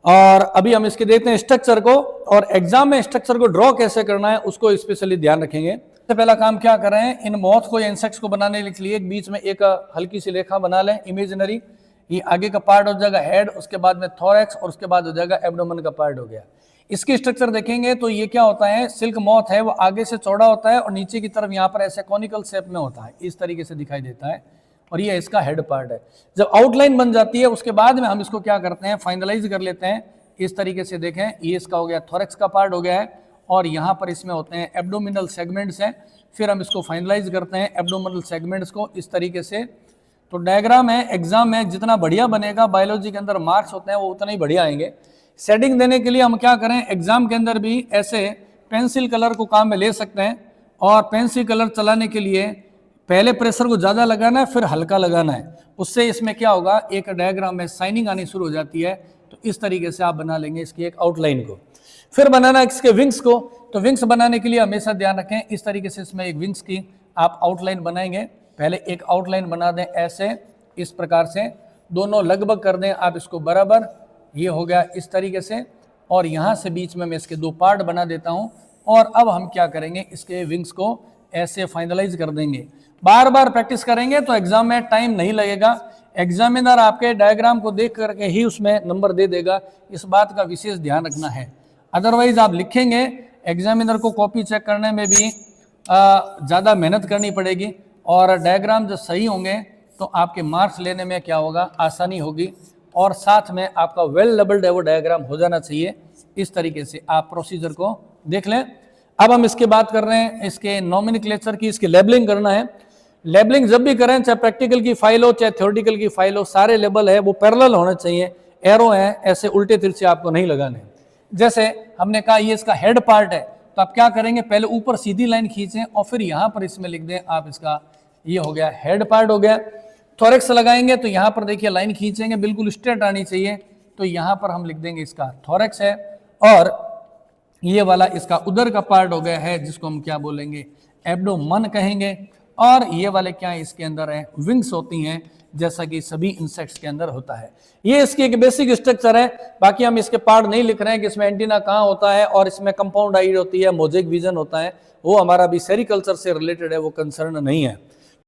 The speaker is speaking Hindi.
और अभी हम इसके देखते हैं स्ट्रक्चर को, और एग्जाम में स्ट्रक्चर को ड्रॉ कैसे करना है उसको स्पेशली ध्यान रखेंगे। सबसे पहला काम क्या कर रहे हैं, इन मॉथ को या इंसेक्ट्स को बनाने के लिए बीच में एक हल्की सी रेखा बना लें इमेजिनरी। ये आगे का पार्ट हो जाएगा हेड, उसके बाद में थोरैक्स, और उसके बाद हो जाएगा एब्डोमेन का पार्ट हो गया। इसकी स्ट्रक्चर देखेंगे तो ये क्या होता है, सिल्क मॉथ है वो आगे से चौड़ा होता है और नीचे की तरफ यहाँ पर ऐसे कॉनिकल शेप में होता है, इस तरीके से दिखाई देता है, और ये इसका हेड पार्ट है। जब आउटलाइन बन जाती है उसके बाद में हम इसको क्या करते हैं, फाइनलाइज कर लेते हैं। इस तरीके से देखें, ये इसका हो गया थोरैक्स का पार्ट हो गया है, और यहाँ पर इसमें होते हैं एब्डोमिनल सेगमेंट्स हैं। फिर हम इसको फाइनलाइज करते हैं एब्डोमिनल सेगमेंट्स को इस तरीके से। तो डायग्राम है, एग्जाम में जितना बढ़िया बनेगा, बायोलॉजी के अंदर मार्क्स होते हैं वो उतना ही बढ़िया आएंगे। शेडिंग देने के लिए हम क्या करें, एग्जाम के अंदर भी ऐसे पेंसिल कलर को काम में ले सकते हैं, और पेंसिल कलर चलाने के लिए पहले प्रेशर को ज़्यादा लगाना है फिर हल्का लगाना है, उससे इसमें क्या होगा, एक डायग्राम में शाइनिंग आनी शुरू हो जाती है। तो इस तरीके से आप बना लेंगे इसकी एक आउटलाइन को। फिर बनाना इसके विंग्स को, तो विंग्स बनाने के लिए हमेशा ध्यान रखें इस तरीके से इसमें एक विंग्स की आप आउटलाइन बनाएंगे। पहले एक आउटलाइन बना दें ऐसे, इस प्रकार से दोनों लगभग कर दें आप इसको बराबर, ये हो गया इस तरीके से। और यहाँ से बीच में मैं इसके दो पार्ट बना देता हूँ, और अब हम क्या करेंगे, इसके विंग्स को ऐसे फाइनलाइज कर देंगे। बार बार प्रैक्टिस करेंगे तो एग्जाम में टाइम नहीं लगेगा, एग्जामिनर आपके डायग्राम को देख करके ही उसमें नंबर दे देगा, इस बात का विशेष ध्यान रखना है। अदरवाइज आप लिखेंगे, एग्जामिनर को कॉपी चेक करने में भी ज़्यादा मेहनत करनी पड़ेगी, और डायग्राम जब सही होंगे तो आपके मार्क्स लेने में क्या होगा, आसानी होगी, और साथ में आपका वेल लेबल्ड है वो डायग्राम हो जाना चाहिए। इस तरीके से आप प्रोसीजर को देख लें। अब हम इसके बात कर रहे हैं इसके नॉमेनक्लेचर की, इसकी लेबलिंग करना है। लेबलिंग जब भी करें, चाहे प्रैक्टिकल की फाइल हो चाहे थ्योरेटिकल की फाइल हो, सारे लेबल है वो पैरेलल होने चाहिए, एरो है ऐसे उल्टे तिरछे आपको नहीं लगाने। जैसे हमने कहा ये इसका हेड पार्ट है, तो आप क्या करेंगे, पहले ऊपर सीधी लाइन खींचें और फिर यहाँ पर इसमें लिख दें आप इसका, ये हो गया हेड पार्ट हो गया। थोरैक्स लगाएंगे तो यहाँ पर देखिए लाइन खींचेंगे, बिल्कुल स्ट्रेट आनी चाहिए, तो यहाँ पर हम लिख देंगे इसका थोरैक्स है। और ये वाला इसका उदर का पार्ट हो गया है, जिसको हम क्या बोलेंगे, एब्डोमन कहेंगे। और ये वाले क्या है, इसके अंदर है विंग्स होती हैं, जैसा कि सभी इंसेक्ट्स के अंदर होता है। ये इसकी एक बेसिक स्ट्रक्चर है। बाकी हम इसके पार्ट नहीं लिख रहे हैं कि इसमें एंटीना कहाँ होता है, और इसमें कंपाउंड आइड होती है, मोजेक विजन होता है, वो हमारा भी सेरिकल्चर से रिलेटेड है, वो कंसर्न नहीं है।